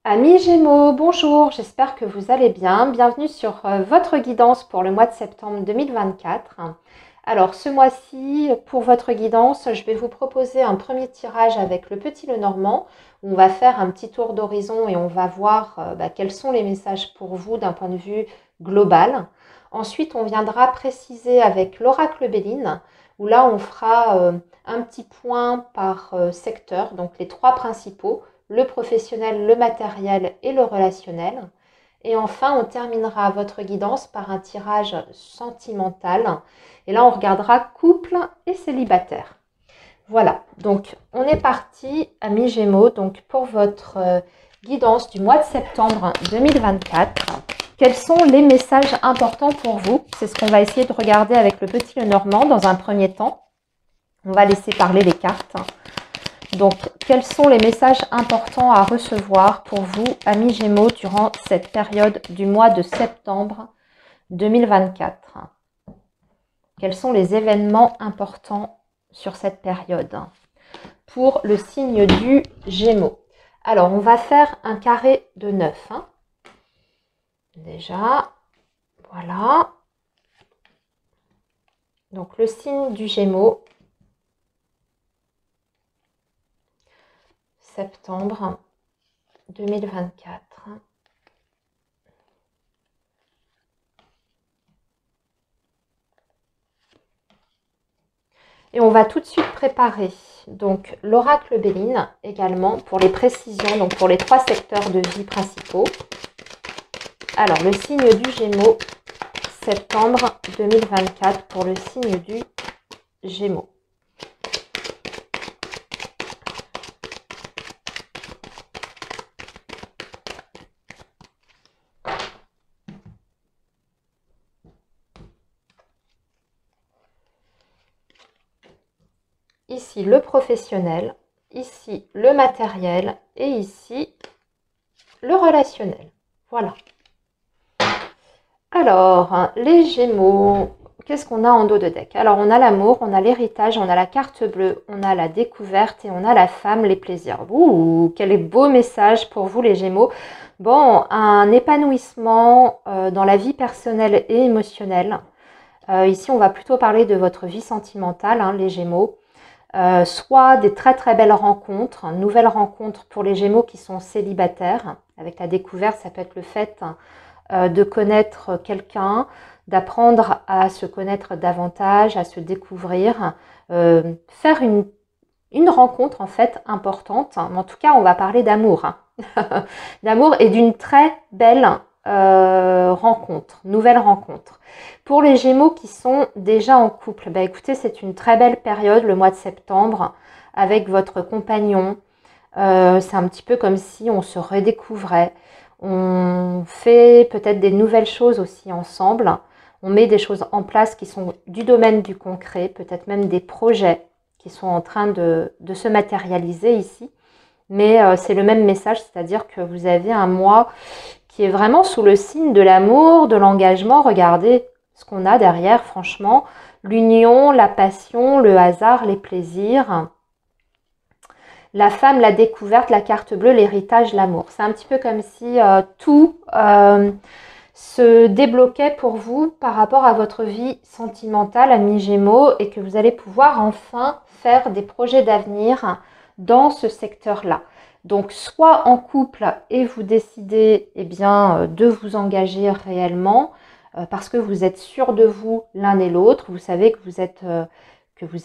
Amis Gémeaux, bonjour, j'espère que vous allez bien. Bienvenue sur votre guidance pour le mois de septembre 2024. Alors ce mois-ci, pour votre guidance, je vais vous proposer un premier tirage avec le Petit Lenormand. On va faire un petit tour d'horizon et on va voir quels sont les messages pour vous d'un point de vue global. Ensuite, on viendra préciser avec l'oracle Béline, où là on fera un petit point par secteur, donc les trois principaux. Le professionnel, le matériel et le relationnel. Et enfin, on terminera votre guidance par un tirage sentimental. Et là, on regardera couple et célibataire. Voilà, donc on est parti, amis Gémeaux, donc pour votre guidance du mois de septembre 2024. Quels sont les messages importants pour vous? C'est ce qu'on va essayer de regarder avec le Petit Lenormand dans un premier temps. On va laisser parler les cartes. Donc, quels sont les messages importants à recevoir pour vous, amis Gémeaux, durant cette période du mois de septembre 2024? Quels sont les événements importants sur cette période pour le signe du Gémeaux? Alors, on va faire un carré de 9. Déjà, voilà. Donc, le signe du Gémeaux. Septembre 2024. Et on va tout de suite préparer donc l'oracle Béline également pour les précisions, donc pour les trois secteurs de vie principaux. Alors le signe du Gémeaux, septembre 2024 pour le signe du Gémeaux. Ici le professionnel, ici le matériel et ici le relationnel. Voilà. Alors, les Gémeaux, qu'est-ce qu'on a en dos de deck? Alors, on a l'amour, on a l'héritage, on a la carte bleue, on a la découverte et on a la femme, les plaisirs. Ouh, quel beau message pour vous, les Gémeaux. Bon, un épanouissement dans la vie personnelle et émotionnelle. Ici, on va plutôt parler de votre vie sentimentale, les Gémeaux. Soit des très très belles rencontres, nouvelles rencontres pour les Gémeaux qui sont célibataires. Avec la découverte, ça peut être le fait de connaître quelqu'un, d'apprendre à se connaître davantage, à se découvrir, faire une rencontre en fait importante. En tout cas, on va parler d'amour. D'amour et d'une très belle rencontre, nouvelle rencontre. Pour les Gémeaux qui sont déjà en couple, écoutez, c'est une très belle période, le mois de septembre, avec votre compagnon. C'est un petit peu comme si on se redécouvrait. On fait peut-être des nouvelles choses aussi ensemble. On met des choses en place qui sont du domaine du concret, peut-être même des projets qui sont en train de se matérialiser ici. Mais c'est le même message, c'est-à-dire que vous avez un mois qui est vraiment sous le signe de l'amour, de l'engagement. Regardez ce qu'on a derrière, franchement. L'union, la passion, le hasard, les plaisirs. La femme, la découverte, la carte bleue, l'héritage, l'amour. C'est un petit peu comme si tout se débloquait pour vous par rapport à votre vie sentimentale, amis Gémeaux, et que vous allez pouvoir enfin faire des projets d'avenir dans ce secteur-là. Donc, soit en couple et vous décidez de vous engager réellement parce que vous êtes sûr de vous l'un et l'autre. Vous savez que vous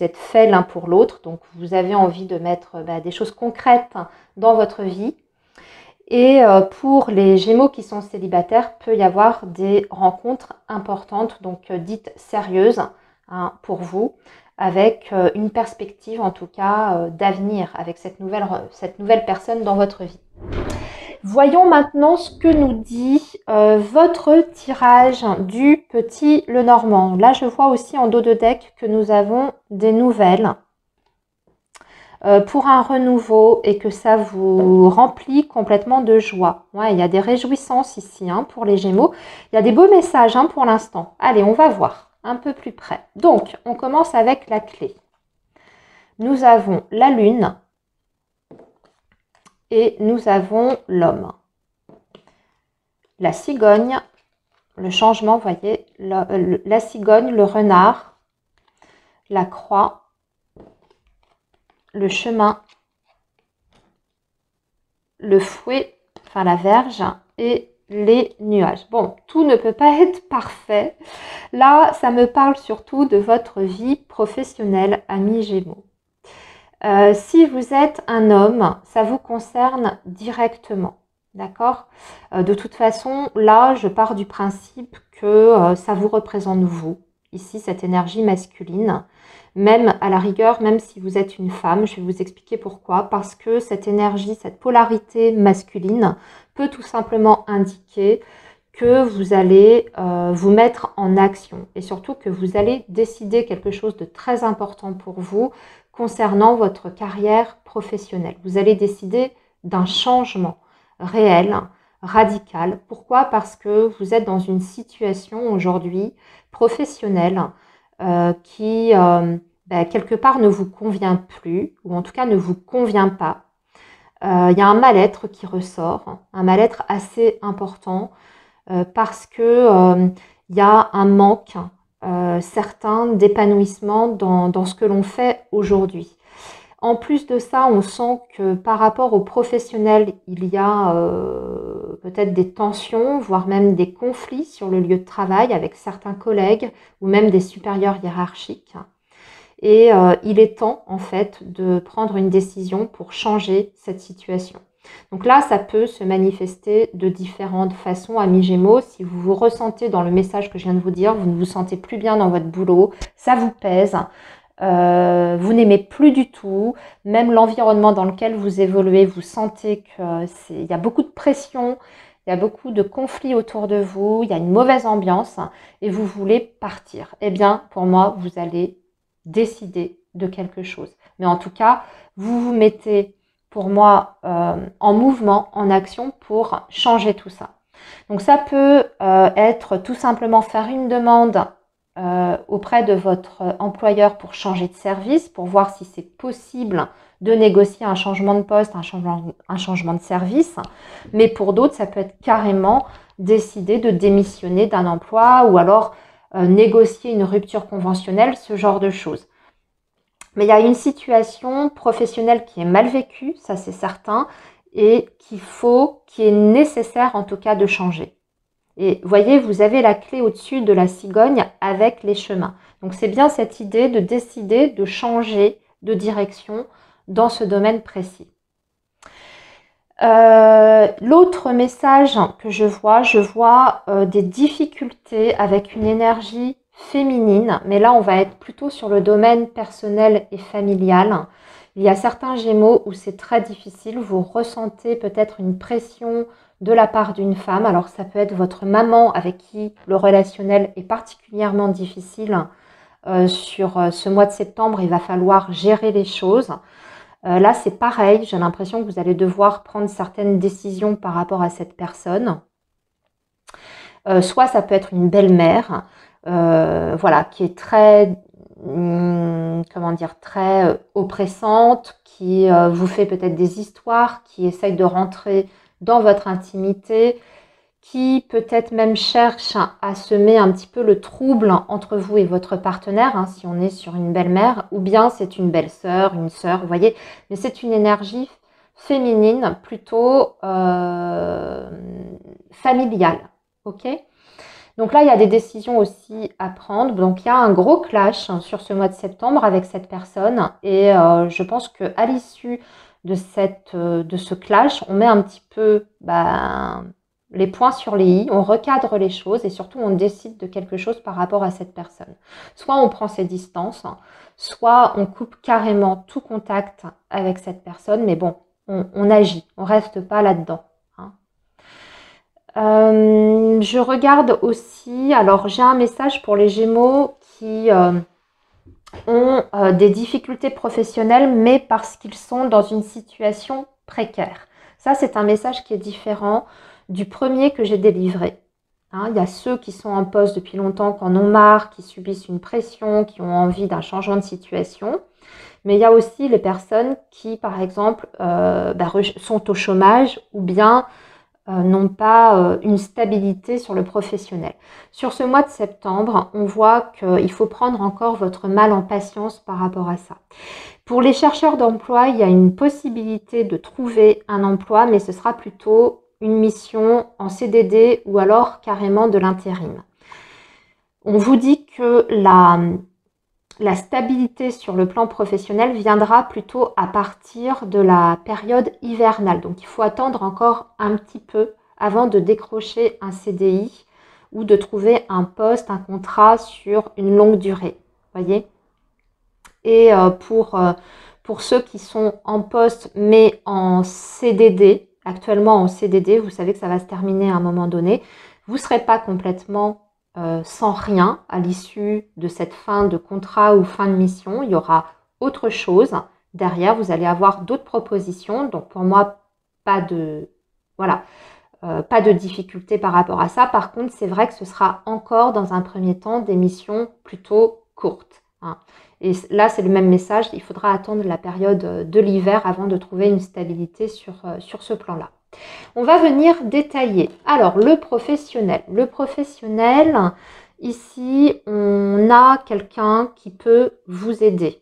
êtes faits l'un pour l'autre. Donc, vous avez envie de mettre des choses concrètes dans votre vie. Et pour les Gémeaux qui sont célibataires, peut y avoir des rencontres importantes, donc dites sérieuses pour vous, avec une perspective en tout cas d'avenir avec cette nouvelle personne dans votre vie. Voyons maintenant ce que nous dit votre tirage du Petit Lenormand. Là, je vois aussi en dos de deck que nous avons des nouvelles pour un renouveau et que ça vous remplit complètement de joie. Ouais, il y a des réjouissances ici pour les Gémeaux. Il y a des beaux messages pour l'instant. Allez, on va voir un peu plus près. Donc, on commence avec la clé. Nous avons la lune et nous avons l'homme. la cigogne, le changement, vous voyez, la cigogne, le renard, la croix, le chemin, le fouet, enfin la verge et les nuages. Bon, tout ne peut pas être parfait. Là, ça me parle surtout de votre vie professionnelle, amis Gémeaux. Si vous êtes un homme, ça vous concerne directement. D'accord? De toute façon, là, je pars du principe que ça vous représente vous. Ici, cette énergie masculine. Même à la rigueur, même si vous êtes une femme, je vais vous expliquer pourquoi. Parce que cette énergie, cette polarité masculine peut tout simplement indiquer que vous allez vous mettre en action. Et surtout que vous allez décider quelque chose de très important pour vous concernant votre carrière professionnelle. Vous allez décider d'un changement réel, radical. Pourquoi? Parce que vous êtes dans une situation aujourd'hui professionnelle qui, quelque part, ne vous convient plus, ou en tout cas ne vous convient pas. Il y a un mal-être qui ressort, un mal-être assez important, parce que il y a un manque certain d'épanouissement dans ce que l'on fait aujourd'hui. En plus de ça, on sent que par rapport aux professionnels, il y a peut-être des tensions, voire même des conflits sur le lieu de travail avec certains collègues ou même des supérieurs hiérarchiques. Et il est temps, en fait, de prendre une décision pour changer cette situation. Donc là, ça peut se manifester de différentes façons, amis Gémeaux. Si vous vous ressentez dans le message que je viens de vous dire, vous ne vous sentez plus bien dans votre boulot, ça vous pèse, vous n'aimez plus du tout, même l'environnement dans lequel vous évoluez, vous sentez qu'il y a beaucoup de pression, il y a beaucoup de conflits autour de vous, il y a une mauvaise ambiance et vous voulez partir. Eh bien, pour moi, vous allez décider de quelque chose. Mais en tout cas, vous vous mettez, pour moi, en mouvement, en action pour changer tout ça. Donc ça peut être tout simplement faire une demande auprès de votre employeur pour changer de service, pour voir si c'est possible de négocier un changement de poste, un changement de service. Mais pour d'autres, ça peut être carrément décider de démissionner d'un emploi ou alors négocier une rupture conventionnelle, ce genre de choses. Mais il y a une situation professionnelle qui est mal vécue, ça c'est certain, et qui est nécessaire en tout cas de changer. Et voyez, vous avez la clé au-dessus de la cigogne avec les chemins. Donc c'est bien cette idée de décider de changer de direction dans ce domaine précis. L'autre message que je vois des difficultés avec une énergie féminine, mais là on va être plutôt sur le domaine personnel et familial. Il y a certains Gémeaux où c'est très difficile, vous ressentez peut-être une pression de la part d'une femme. Alors ça peut être votre maman avec qui le relationnel est particulièrement difficile. Sur ce mois de septembre, il va falloir gérer les choses. Là, c'est pareil, j'ai l'impression que vous allez devoir prendre certaines décisions par rapport à cette personne. Soit ça peut être une belle-mère, voilà, qui est très, comment dire, très oppressante, qui vous fait peut-être des histoires, qui essaye de rentrer dans votre intimité, qui peut-être même cherche à semer un petit peu le trouble entre vous et votre partenaire, hein, si on est sur une belle-mère, ou bien c'est une belle-sœur, une sœur, vous voyez, mais c'est une énergie féminine plutôt familiale, ok? Donc là, il y a des décisions aussi à prendre, donc il y a un gros clash sur ce mois de septembre avec cette personne, et je pense qu'à l'issue de ce clash, on met un petit peu les points sur les i, on recadre les choses et surtout on décide de quelque chose par rapport à cette personne. Soit on prend ses distances, soit on coupe carrément tout contact avec cette personne, mais bon, on agit, on reste pas là-dedans. Hein. Je regarde aussi, alors j'ai un message pour les Gémeaux qui ont des difficultés professionnelles, mais parce qu'ils sont dans une situation précaire. Ça, c'est un message qui est différent du premier que j'ai délivré. Hein, il y a ceux qui sont en poste depuis longtemps, qui en ont marre, qui subissent une pression, qui ont envie d'un changement de situation. Mais il y a aussi les personnes qui, par exemple, sont au chômage ou bien n'ont pas une stabilité sur le professionnel. Sur ce mois de septembre, on voit qu'il faut prendre encore votre mal en patience par rapport à ça. Pour les chercheurs d'emploi, il y a une possibilité de trouver un emploi, mais ce sera plutôt une mission en CDD ou alors carrément de l'intérim. On vous dit que la stabilité sur le plan professionnel viendra plutôt à partir de la période hivernale. Donc il faut attendre encore un petit peu avant de décrocher un CDI ou de trouver un poste, un contrat sur une longue durée. Voyez ? Et pour ceux qui sont en poste mais en CDD, actuellement en CDD, vous savez que ça va se terminer à un moment donné, vous ne serez pas complètement sans rien à l'issue de cette fin de contrat ou fin de mission. Il y aura autre chose derrière, vous allez avoir d'autres propositions. Donc pour moi, pas de difficulté par rapport à ça. Par contre, c'est vrai que ce sera encore dans un premier temps des missions plutôt courtes, hein. Et là, c'est le même message, il faudra attendre la période de l'hiver avant de trouver une stabilité sur ce plan-là. On va venir détailler. Alors, le professionnel. Le professionnel, ici, on a quelqu'un qui peut vous aider.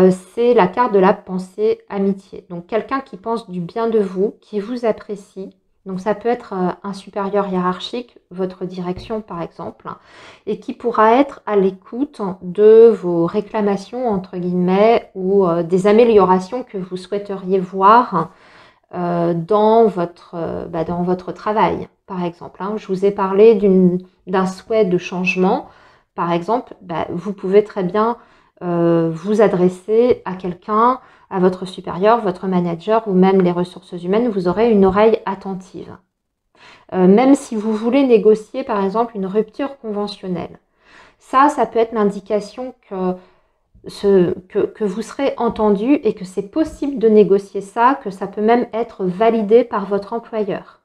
C'est la carte de la pensée amitié. Donc, quelqu'un qui pense du bien de vous, qui vous apprécie. Donc, ça peut être un supérieur hiérarchique, votre direction par exemple, et qui pourra être à l'écoute de vos réclamations, entre guillemets, ou des améliorations que vous souhaiteriez voir dans votre travail, par exemple. Je vous ai parlé d'un souhait de changement. Par exemple, vous pouvez très bien vous adresser à quelqu'un, à votre supérieur, votre manager ou même les ressources humaines. Vous aurez une oreille attentive. Même si vous voulez négocier, par exemple, une rupture conventionnelle. Ça peut être l'indication que vous serez entendu et que c'est possible de négocier ça, que ça peut même être validé par votre employeur.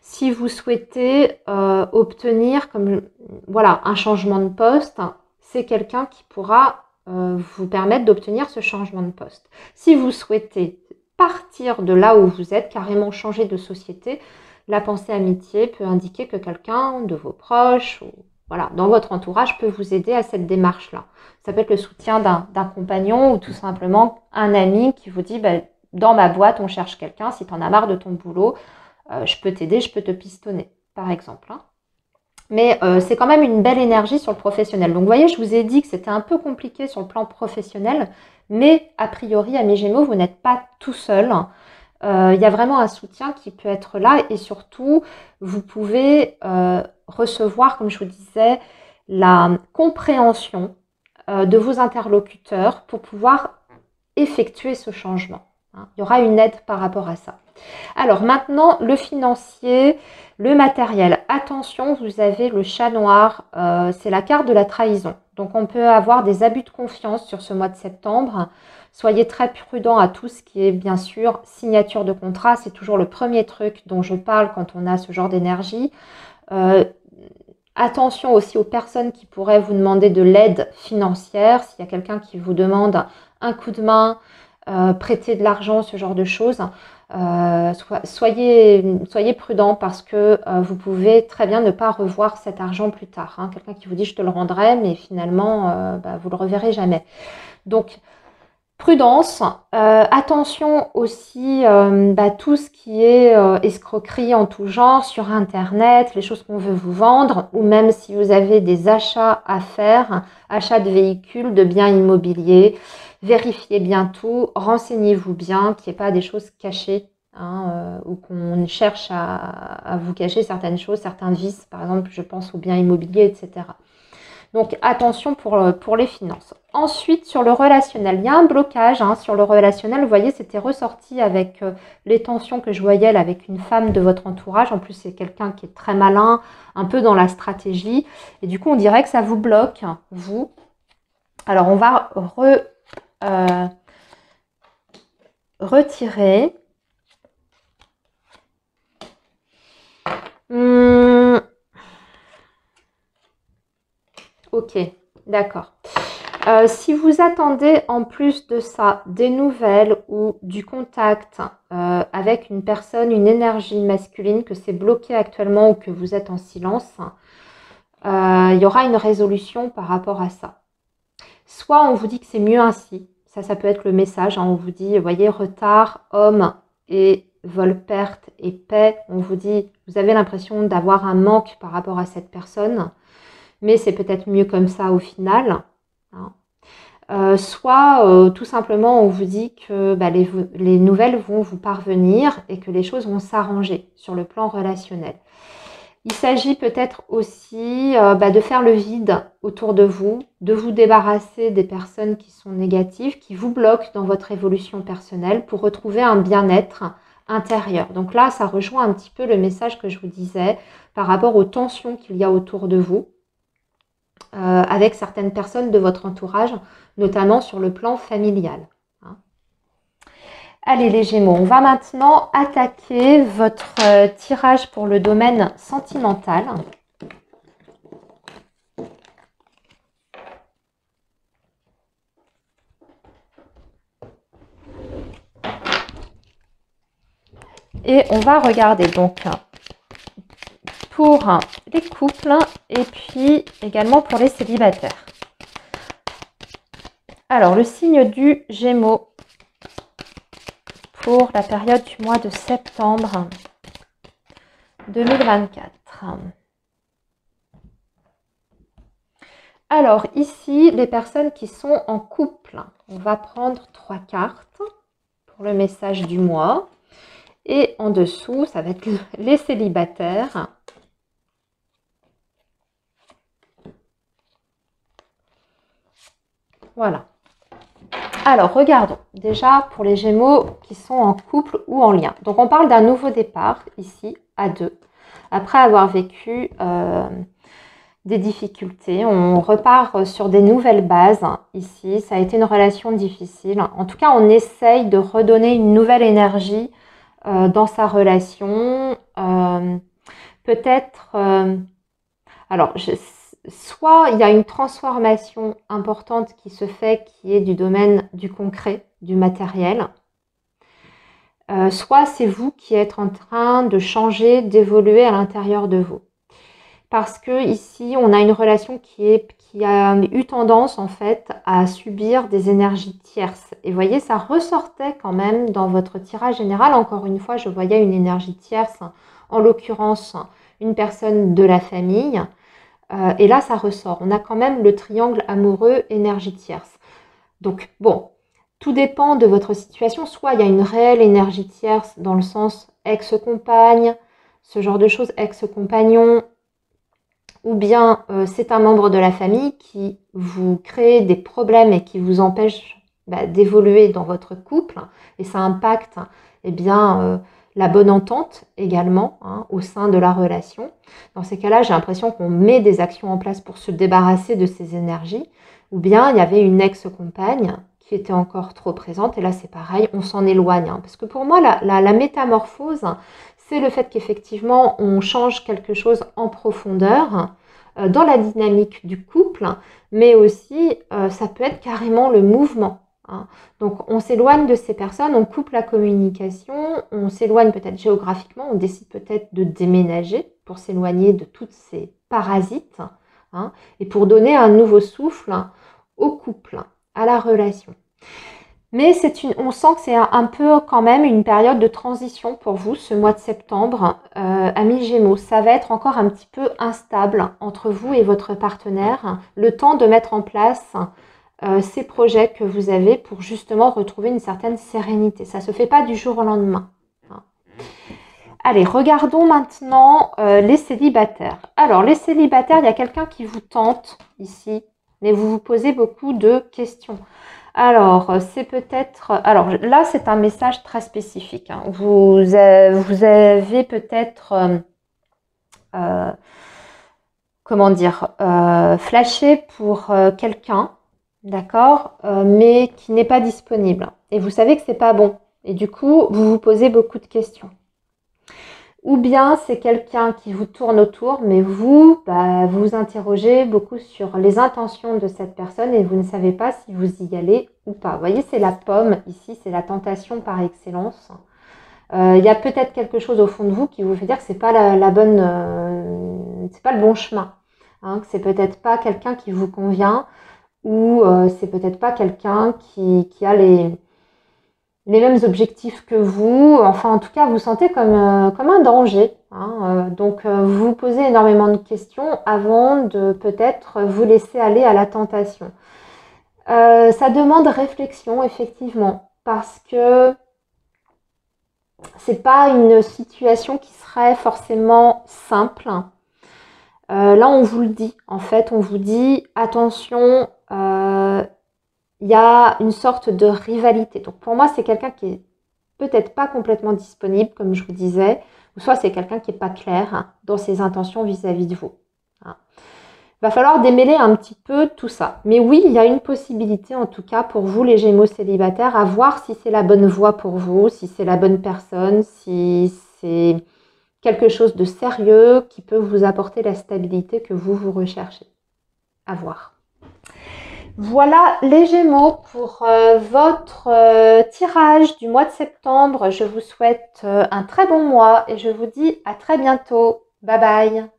Si vous souhaitez obtenir un changement de poste, c'est quelqu'un qui pourra vous permettre d'obtenir ce changement de poste. Si vous souhaitez partir de là où vous êtes, carrément changer de société, la pensée amitié peut indiquer que quelqu'un de vos proches ou dans votre entourage peut vous aider à cette démarche-là. Ça peut être le soutien d'un compagnon ou tout simplement un ami qui vous dit dans ma boîte, on cherche quelqu'un, si tu en as marre de ton boulot, je peux t'aider, je peux te pistonner, par exemple. Mais c'est quand même une belle énergie sur le professionnel. Donc vous voyez, je vous ai dit que c'était un peu compliqué sur le plan professionnel, mais a priori, amis Gémeaux, vous n'êtes pas tout seul. Il y a vraiment un soutien qui peut être là et surtout, vous pouvez recevoir, comme je vous disais, la compréhension de vos interlocuteurs pour pouvoir effectuer ce changement. Il y aura une aide par rapport à ça. Alors maintenant, le financier, le matériel. Attention, vous avez le chat noir, c'est la carte de la trahison. Donc on peut avoir des abus de confiance sur ce mois de septembre. Soyez très prudent à tout ce qui est bien sûr signature de contrat. C'est toujours le premier truc dont je parle quand on a ce genre d'énergie. Attention aussi aux personnes qui pourraient vous demander de l'aide financière. S'il y a quelqu'un qui vous demande un coup de main, prêter de l'argent, ce genre de choses. Soyez prudent parce que vous pouvez très bien ne pas revoir cet argent plus tard. Quelqu'un qui vous dit je te le rendrai, mais finalement vous le reverrez jamais. Donc prudence, attention aussi tout ce qui est escroquerie en tout genre sur internet, les choses qu'on veut vous vendre ou même si vous avez des achats à faire, achats de véhicules, de biens immobiliers, vérifiez bien tout, renseignez-vous bien, qu'il n'y ait pas des choses cachées ou qu'on cherche à vous cacher certaines choses, certains vices, par exemple je pense aux biens immobiliers, etc. Donc attention pour les finances. Ensuite, sur le relationnel, il y a un blocage sur le relationnel. Vous voyez, c'était ressorti avec les tensions que je voyais là, avec une femme de votre entourage. En plus, c'est quelqu'un qui est très malin, un peu dans la stratégie. Et du coup, on dirait que ça vous bloque, vous. Alors, on va retirer. Ok, d'accord. Si vous attendez en plus de ça des nouvelles ou du contact avec une personne, une énergie masculine, que c'est bloqué actuellement ou que vous êtes en silence, il y aura une résolution par rapport à ça. Soit on vous dit que c'est mieux ainsi, ça peut être le message, hein, on vous dit, voyez, retard, homme et vol, perte et paix, on vous dit, vous avez l'impression d'avoir un manque par rapport à cette personne, mais c'est peut-être mieux comme ça au final. Hein. Soit tout simplement on vous dit que les nouvelles vont vous parvenir et que les choses vont s'arranger sur le plan relationnel. Il s'agit peut-être aussi de faire le vide autour de vous débarrasser des personnes qui sont négatives, qui vous bloquent dans votre évolution personnelle pour retrouver un bien-être intérieur. Donc là, ça rejoint un petit peu le message que je vous disais par rapport aux tensions qu'il y a autour de vous avec certaines personnes de votre entourage, notamment sur le plan familial. Hein. Allez les Gémeaux, on va maintenant attaquer votre tirage pour le domaine sentimental. Et on va regarder donc pour les couples et puis également pour les célibataires. Alors, le signe du Gémeaux pour la période du mois de septembre 2024. Alors, ici, les personnes qui sont en couple, on va prendre 3 cartes pour le message du mois. Et en dessous, ça va être les célibataires. Voilà. Alors, regardons déjà pour les Gémeaux qui sont en couple ou en lien. Donc, on parle d'un nouveau départ ici, à 2. Après avoir vécu des difficultés, on repart sur des nouvelles bases ici. Ça a été une relation difficile. En tout cas, on essaye de redonner une nouvelle énergie dans sa relation. Peut-être... soit il y a une transformation importante qui se fait, qui est du domaine du concret, du matériel. Soit c'est vous qui êtes en train de changer, d'évoluer à l'intérieur de vous. Parce que ici, on a une relation qui a eu tendance en fait à subir des énergies tierces. Et vous voyez, ça ressortait quand même dans votre tirage général. Encore une fois, je voyais une énergie tierce, en l'occurrence une personne de la famille. Et là, ça ressort. On a quand même le triangle amoureux, énergie tierce. Donc, bon, tout dépend de votre situation. Soit il y a une réelle énergie tierce dans le sens ex-compagne, ce genre de choses, ex-compagnon, ou bien c'est un membre de la famille qui vous crée des problèmes et qui vous empêche d'évoluer dans votre couple. Et ça impacte la bonne entente également au sein de la relation. Dans ces cas-là, j'ai l'impression qu'on met des actions en place pour se débarrasser de ces énergies. Ou bien il y avait une ex-compagne qui était encore trop présente. Et là, c'est pareil, on s'en éloigne. Parce que pour moi, la métamorphose, c'est le fait qu'effectivement, on change quelque chose en profondeur dans la dynamique du couple, mais aussi, ça peut être carrément le mouvement. Donc, on s'éloigne de ces personnes, on coupe la communication, on s'éloigne peut-être géographiquement, on décide peut-être de déménager pour s'éloigner de toutes ces parasites et pour donner un nouveau souffle au couple, à la relation. Mais on sent que c'est un peu quand même une période de transition pour vous, ce mois de septembre, amis Gémeaux. Ça va être encore un petit peu instable entre vous et votre partenaire, le temps de mettre en place ces projets que vous avez pour justement retrouver une certaine sérénité. Ça ne se fait pas du jour au lendemain. Allez, regardons maintenant les célibataires. Alors, les célibataires, il y a quelqu'un qui vous tente ici, mais vous vous posez beaucoup de questions. Alors, c'est peut-être... Alors, là, c'est un message très spécifique. Vous avez peut-être... flashé pour quelqu'un, d'accord, mais qui n'est pas disponible. Et vous savez que c'est pas bon. Et du coup, vous vous posez beaucoup de questions. ou bien c'est quelqu'un qui vous tourne autour, mais vous, vous interrogez beaucoup sur les intentions de cette personne et vous ne savez pas si vous y allez ou pas. Vous voyez, c'est la pomme ici, c'est la tentation par excellence. Il y a peut-être quelque chose au fond de vous qui vous fait dire que c'est pas la bonne, c'est pas le bon chemin, hein, que c'est peut-être pas quelqu'un qui vous convient, ou c'est peut-être pas quelqu'un qui a les mêmes objectifs que vous. Enfin, en tout cas, vous sentez comme un danger, hein. Donc, vous vous posez énormément de questions avant de peut-être vous laisser aller à la tentation. Ça demande réflexion, effectivement, parce que c'est pas une situation qui serait forcément simple. Là, on vous le dit. En fait, on vous dit attention, il y a une sorte de rivalité. Donc, pour moi, c'est quelqu'un qui est peut-être pas complètement disponible, comme je vous disais, ou soit c'est quelqu'un qui n'est pas clair, hein, dans ses intentions vis-à-vis de vous. Hein. Il va falloir démêler un petit peu tout ça. Mais oui, il y a une possibilité, en tout cas, pour vous, les Gémeaux célibataires, à voir si c'est la bonne voie pour vous, si c'est la bonne personne, si c'est quelque chose de sérieux qui peut vous apporter la stabilité que vous recherchez. À voir. Voilà les Gémeaux pour votre tirage du mois de septembre. Je vous souhaite un très bon mois et je vous dis à très bientôt. Bye bye.